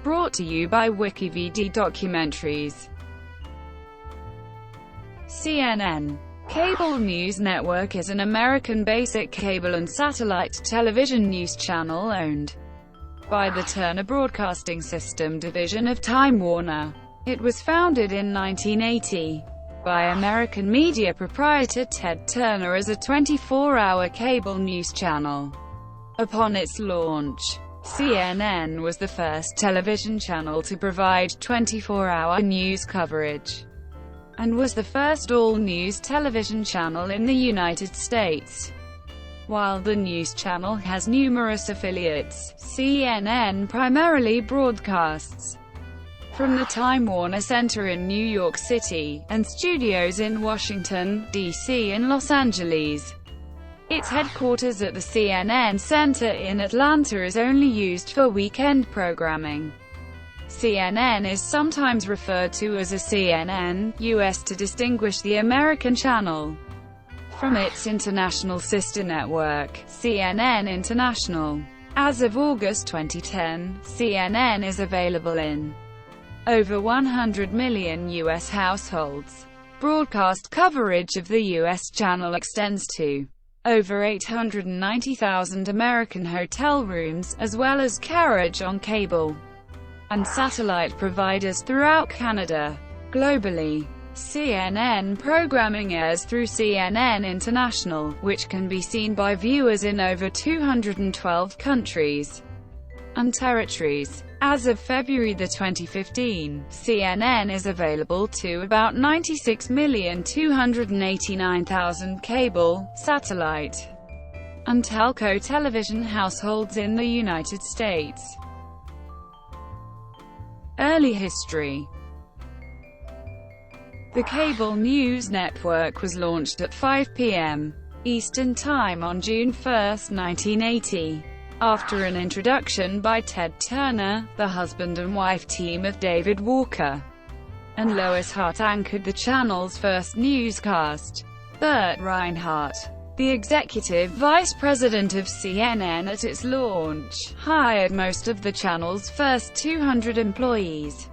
Brought to you by WikiVidi Documentaries. CNN. Cable News Network is an American basic cable and satellite television news channel owned by the Turner Broadcasting System division of Time Warner. It was founded in 1980 by American media proprietor Ted Turner as a 24-hour cable news channel. Upon its launch, CNN was the first television channel to provide 24-hour news coverage, and was the first all-news television channel in the United States. While the news channel has numerous affiliates, CNN primarily broadcasts from the Time Warner Center in New York City, and studios in Washington, D.C. and Los Angeles. Its headquarters at the CNN Center in Atlanta is only used for weekend programming. CNN is sometimes referred to as a CNN US to distinguish the American channel from its international sister network, CNN International. As of August 2010, CNN is available in over 100 million U.S. households. Broadcast coverage of the U.S. channel extends to over 890,000 American hotel rooms, as well as carriage on cable and satellite providers throughout Canada. Globally, CNN programming airs through CNN International, which can be seen by viewers in over 212 countries and territories. As of February 2015, CNN is available to about 96,289,000 cable, satellite, and telco television households in the United States. Early history. The cable news network was launched at 5 p.m. Eastern Time on June 1, 1980. After an introduction by Ted Turner, the husband and wife team of David Walker and Lois Hart anchored the channel's first newscast. Burt Reinhardt, the executive vice president of CNN at its launch, hired most of the channel's first 200 employees,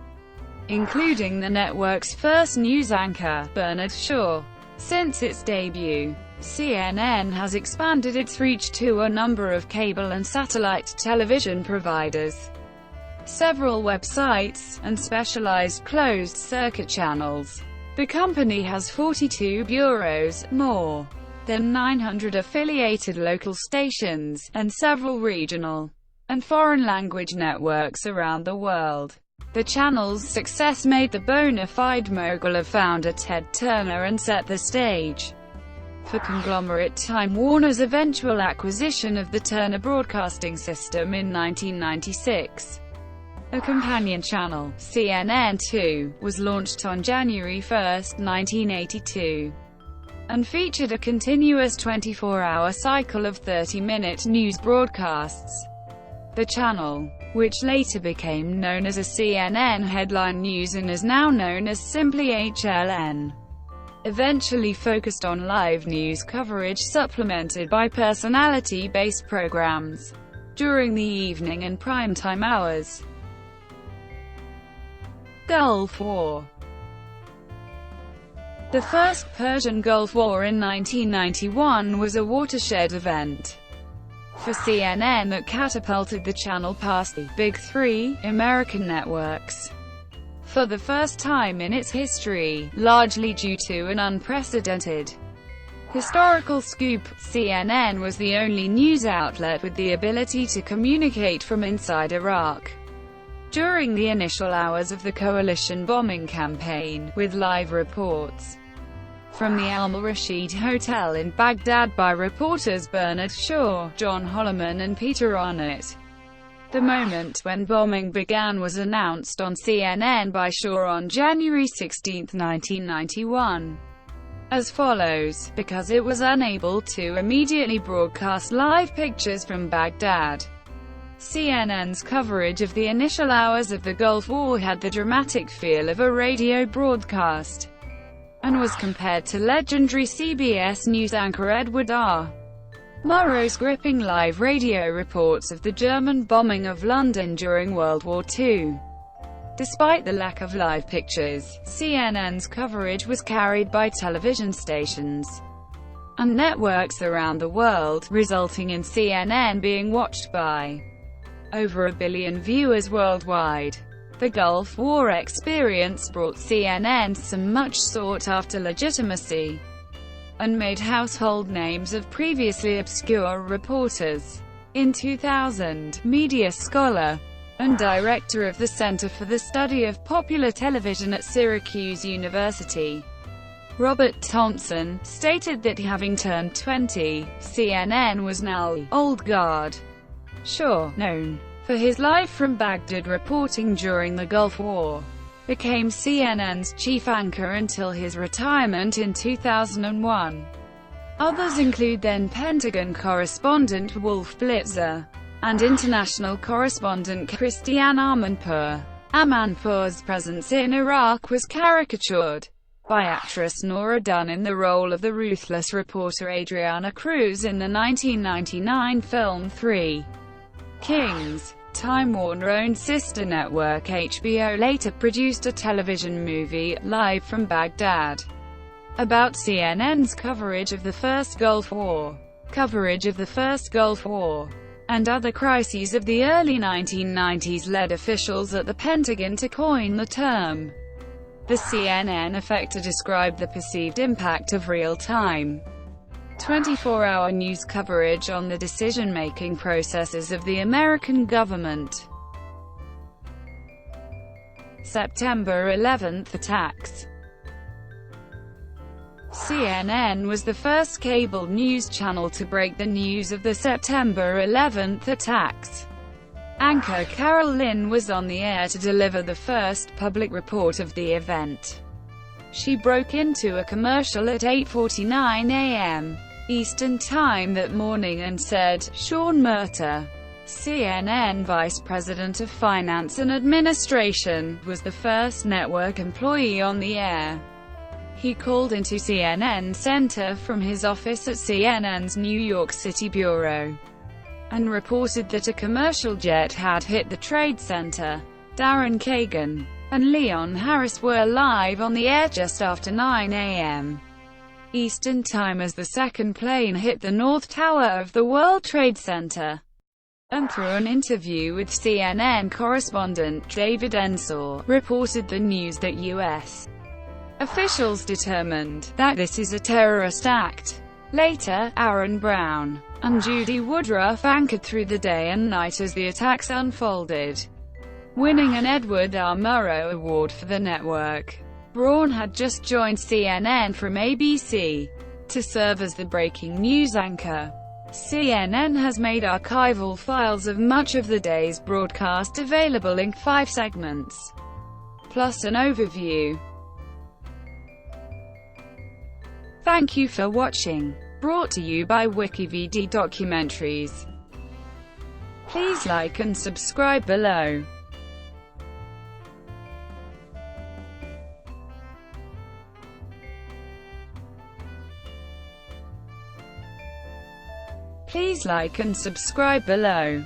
including the network's first news anchor, Bernard Shaw. Since its debut, CNN has expanded its reach to a number of cable and satellite television providers, several websites, and specialized closed-circuit channels. The company has 42 bureaus, more than 900 affiliated local stations, and several regional and foreign language networks around the world. The channel's success made the bona fide mogul of founder Ted Turner and set the stage for conglomerate Time Warner's eventual acquisition of the Turner Broadcasting System in 1996. A companion channel, CNN2, was launched on January 1, 1982, and featured a continuous 24-hour cycle of 30-minute news broadcasts. The channel, which later became known as a CNN Headline News and is now known as simply HLN, eventually focused on live news coverage supplemented by personality-based programs during the evening and primetime hours. Gulf War. The First Persian Gulf War in 1991 was a watershed event for CNN that catapulted the channel past the Big Three American networks for the first time in its history, largely due to an unprecedented historical scoop. CNN was the only news outlet with the ability to communicate from inside Iraq during the initial hours of the coalition bombing campaign, with live reports from the Al-Rashid Hotel in Baghdad by reporters Bernard Shaw, John Holloman and Peter Arnott. The moment when bombing began was announced on CNN by Shaw on January 16, 1991, as follows: because it was unable to immediately broadcast live pictures from Baghdad. CNN's coverage of the initial hours of the Gulf War had the dramatic feel of a radio broadcast, and was compared to legendary CBS News anchor Edward R. Murrow's gripping live radio reports of the German bombing of London during World War II. Despite the lack of live pictures, CNN's coverage was carried by television stations and networks around the world, resulting in CNN being watched by over 1 billion viewers worldwide. The Gulf War experience brought CNN some much sought-after legitimacy and made household names of previously obscure reporters. In 2000, media scholar and director of the Center for the Study of Popular Television at Syracuse University, Robert Thompson, stated that having turned 20, CNN was now old guard. Shaw, known for his live from Baghdad reporting during the Gulf War, became CNN's chief anchor until his retirement in 2001. Others include then Pentagon correspondent Wolf Blitzer and international correspondent Christiane Amanpour. Amanpour's presence in Iraq was caricatured by actress Nora Dunn in the role of the ruthless reporter Adriana Cruz in the 1999 film Three Kings. Time Warner-owned sister network HBO later produced a television movie, Live from Baghdad, about CNN's coverage of the First Gulf War. Coverage of the First Gulf War and other crises of the early 1990s led officials at the Pentagon to coin the term the CNN effect to describe the perceived impact of real-time 24-hour news coverage on the decision-making processes of the American government. September 11 attacks. CNN was the first cable news channel to break the news of the September 11 attacks. Anchor Carol Lynn was on the air to deliver the first public report of the event. She broke into a commercial at 8:49 a.m. Eastern Time that morning and said, "Sean Murtaugh, CNN Vice President of Finance and Administration, was the first network employee on the air." He called into CNN Center from his office at CNN's New York City bureau and reported that a commercial jet had hit the Trade Center. Darren Kagan and Leon Harris were live on the air just after 9 a.m. Eastern Time as the second plane hit the North Tower of the World Trade Center. And through an interview with CNN correspondent David Ensor, reported the news that U.S. officials determined that this is a terrorist act. Later, Aaron Brown and Judy Woodruff anchored through the day and night as the attacks unfolded, winning an Edward R. Murrow Award for the network. Braun had just joined CNN from ABC to serve as the breaking news anchor. CNN has made archival files of much of the day's broadcast available in 5 segments, plus an overview. Thank you for watching. Brought to you by WikiVidi Documentaries. Please like and subscribe below. Please like and subscribe below.